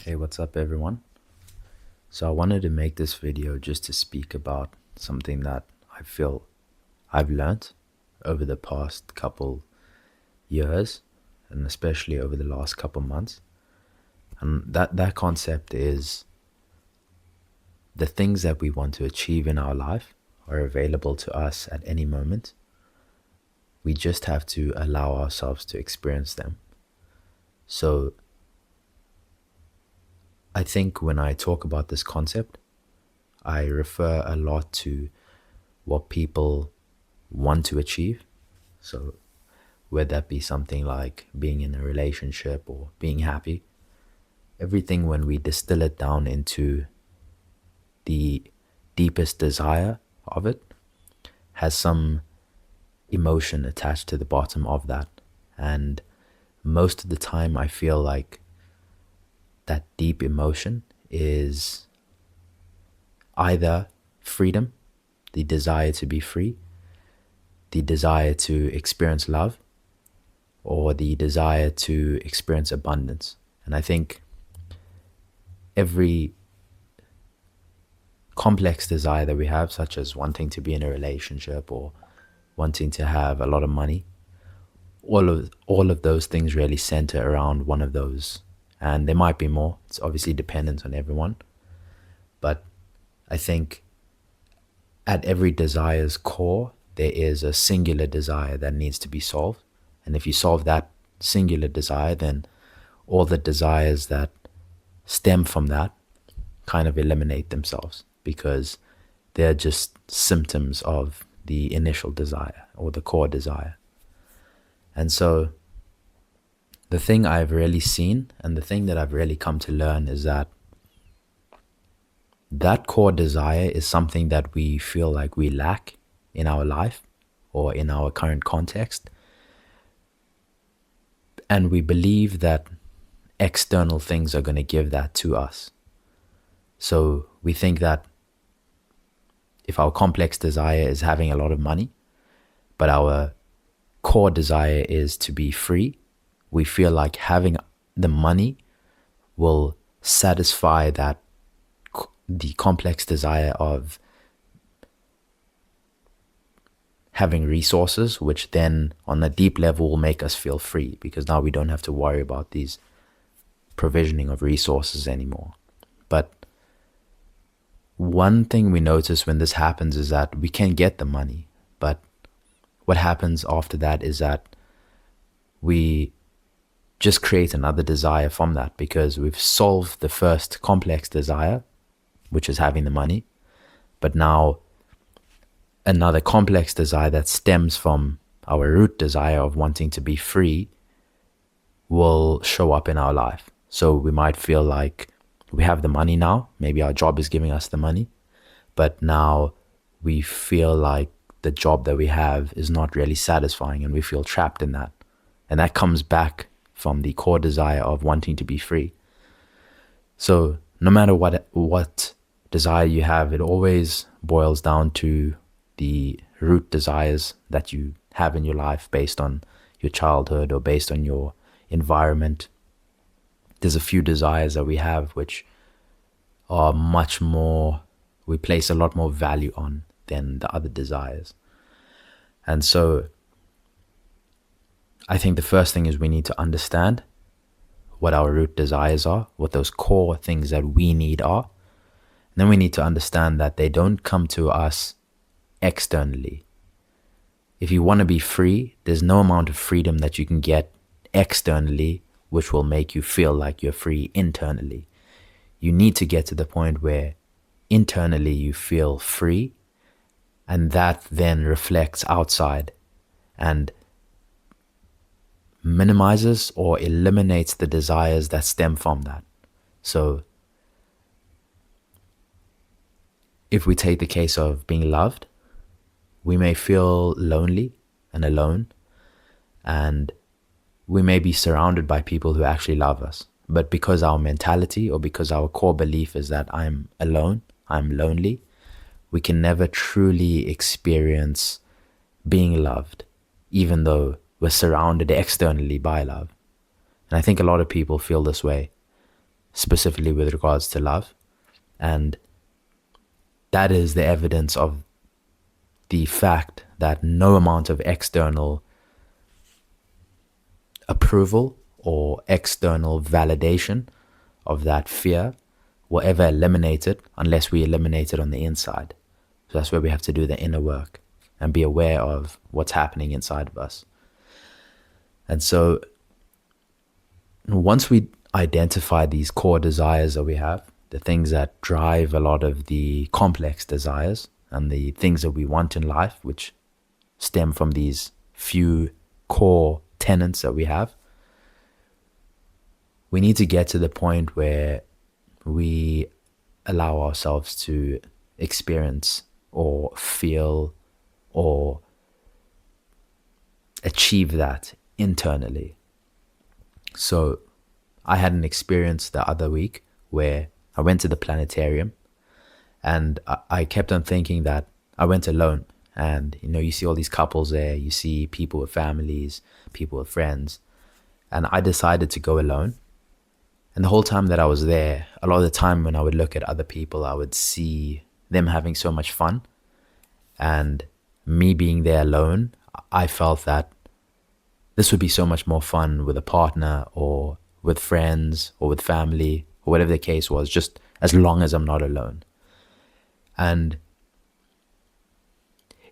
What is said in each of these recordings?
Hey, what's up, everyone? So I wanted to make this video just to speak about something that I feel I've learnt over the past couple years, and especially over the last couple months. And that concept is the things that we want to achieve in our life are available to us at any moment. We just have to allow ourselves to experience them. So I think when I talk about this concept, I refer a lot to what people want to achieve. So whether that be something like being in a relationship or being happy, everything, when we distill it down into the deepest desire of it, has some emotion attached to the bottom of that. And most of the time I feel like that deep emotion is either freedom, the desire to be free, the desire to experience love, or the desire to experience abundance. And I think every complex desire that we have, such as wanting to be in a relationship or wanting to have a lot of money, all of those things really center around one of those. And there might be more. It's obviously dependent on everyone. But I think at every desire's core, there is a singular desire that needs to be solved. And if you solve that singular desire, then all the desires that stem from that kind of eliminate themselves, because they're just symptoms of the initial desire or the core desire. And so the thing I've really seen, and the thing that I've really come to learn, is that that core desire is something that we feel like we lack in our life or in our current context. And we believe that external things are going to give that to us. So we think that if our complex desire is having a lot of money, but our core desire is to be free, we feel like having the money will satisfy that the complex desire of having resources, which then on a deep level will make us feel free, because now we don't have to worry about these provisioning of resources anymore. But one thing we notice when this happens is that we can get the money, but what happens after that is that we just create another desire from that, because we've solved the first complex desire, which is having the money. But now another complex desire that stems from our root desire of wanting to be free will show up in our life. So we might feel like we have the money now, maybe our job is giving us the money, but now we feel like the job that we have is not really satisfying, and we feel trapped in that. And that comes back from the core desire of wanting to be free. So no matter what desire you have, it always boils down to the root desires that you have in your life based on your childhood or based on your environment. There's a few desires that we have which are much more, we place a lot more value on than the other desires. And so I think the first thing is we need to understand what our root desires are, what those core things that we need are. And then we need to understand that they don't come to us externally. If you want to be free, there's no amount of freedom that you can get externally which will make you feel like you're free internally. You need to get to the point where internally you feel free, and that then reflects outside and minimizes or eliminates the desires that stem from that. So if we take the case of being loved, we may feel lonely and alone, and we may be surrounded by people who actually love us. But because our mentality, or because our core belief is that I'm alone, I'm lonely, we can never truly experience being loved, even though we're surrounded externally by love. And I think a lot of people feel this way. specifically with regards to love. And that is the evidence of the fact that no amount of external approval or external validation of that fear will ever eliminate it unless we eliminate it on the inside. So that's where we have to do the inner work and be aware of what's happening inside of us. And so once we identify these core desires that we have, the things that drive a lot of the complex desires and the things that we want in life, which stem from these few core tenets that we have, we need to get to the point where we allow ourselves to experience or feel or achieve that internally. So I had an experience the other week where I went to the planetarium, and I kept on thinking that I went alone. And, you see all these couples there, you see people with families, people with friends. And I decided to go alone. And the whole time that I was there, a lot of the time when I would look at other people, I would see them having so much fun. And me being there alone, I felt that this would be so much more fun with a partner or with friends or with family or whatever the case was, just as long as I'm not alone. And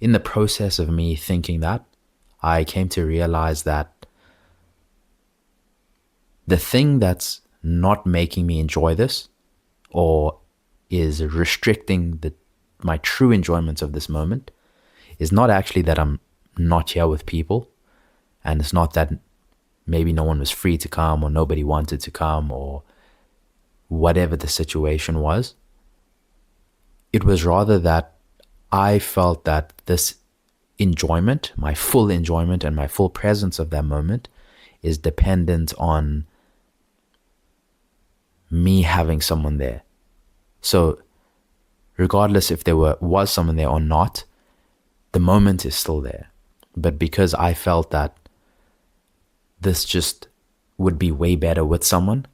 in the process of me thinking that, I came to realize that the thing that's not making me enjoy this or is restricting my true enjoyment of this moment is not actually that I'm not here with people, and it's not that maybe no one was free to come or nobody wanted to come or whatever the situation was. It was rather that I felt that this enjoyment, my full enjoyment and my full presence of that moment, is dependent on me having someone there. So regardless if there was someone there or not, the moment is still there. But because I felt that this just would be way better with someone,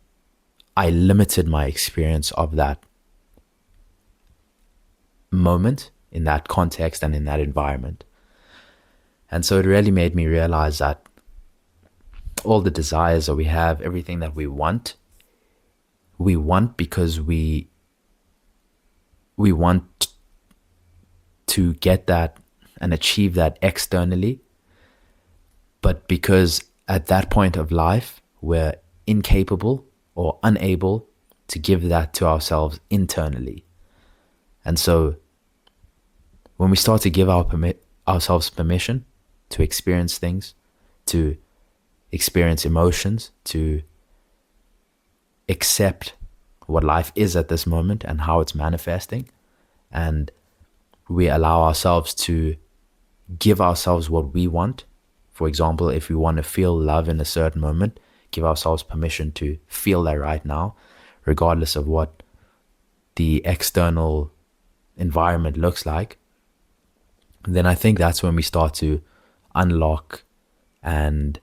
I limited my experience of that moment in that context and in that environment. And so it really made me realize that all the desires that we have, everything that we want because we want to get that and achieve that externally. But because at that point of life, we're incapable or unable to give that to ourselves internally. And so when we start to give ourselves permission to experience things, to experience emotions, to accept what life is at this moment and how it's manifesting, and we allow ourselves to give ourselves what we want. For example, if we want to feel love in a certain moment, give ourselves permission to feel that right now, regardless of what the external environment looks like. Then I think that's when we start to unlock and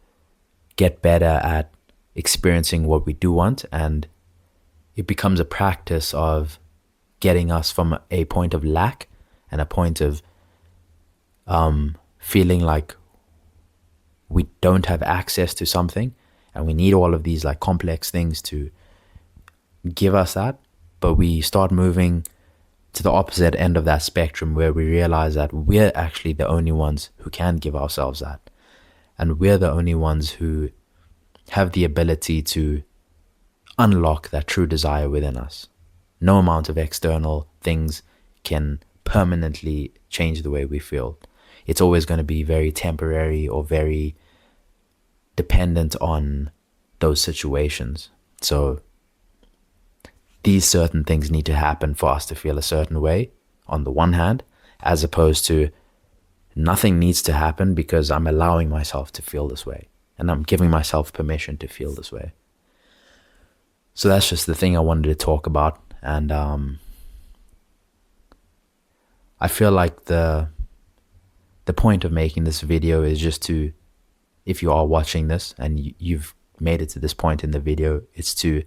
get better at experiencing what we do want, and it becomes a practice of getting us from a point of lack and a point of feeling like we don't have access to something and we need all of these like complex things to give us that. But we start moving to the opposite end of that spectrum, where we realize that we're actually the only ones who can give ourselves that, and we're the only ones who have the ability to unlock that true desire within us. No amount of external things can permanently change the way we feel. It's always going to be very temporary or very dependent on those situations. So these certain things need to happen for us to feel a certain way on the one hand, as opposed to nothing needs to happen because I'm allowing myself to feel this way and I'm giving myself permission to feel this way. So that's just the thing I wanted to talk about. And I feel like the point of making this video is just to, if you are watching this and you've made it to this point in the video, it's to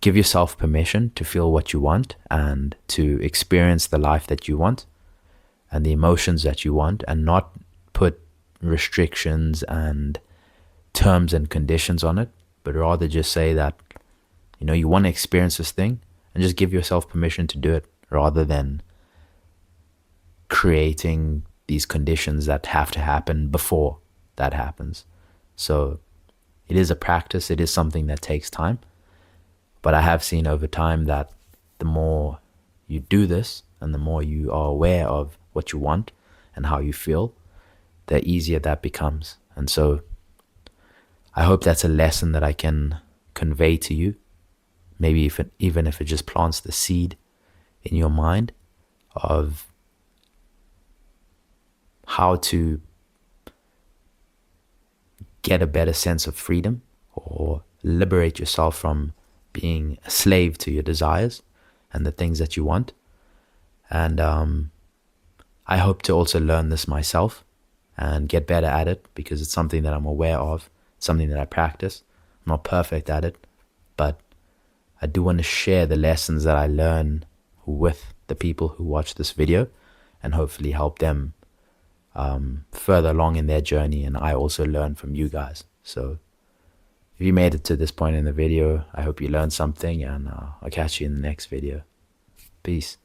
give yourself permission to feel what you want and to experience the life that you want and the emotions that you want, and not put restrictions and terms and conditions on it, but rather just say that, you want to experience this thing, and just give yourself permission to do it, rather than creating these conditions that have to happen before that happens. So it is a practice. It is something that takes time. But I have seen over time that the more you do this and the more you are aware of what you want and how you feel, the easier that becomes. And so I hope that's a lesson that I can convey to you. Maybe even if it just plants the seed in your mind of how to get a better sense of freedom, or liberate yourself from being a slave to your desires and the things that you want. And I hope to also learn this myself and get better at it, because it's something that I'm aware of, something that I practice. I'm not perfect at it, but I do want to share the lessons that I learn with the people who watch this video, and hopefully help them further along in their journey, and I also learn from you guys. So if you made it to this point in the video, I hope you learned something, and I'll catch you in the next video. Peace.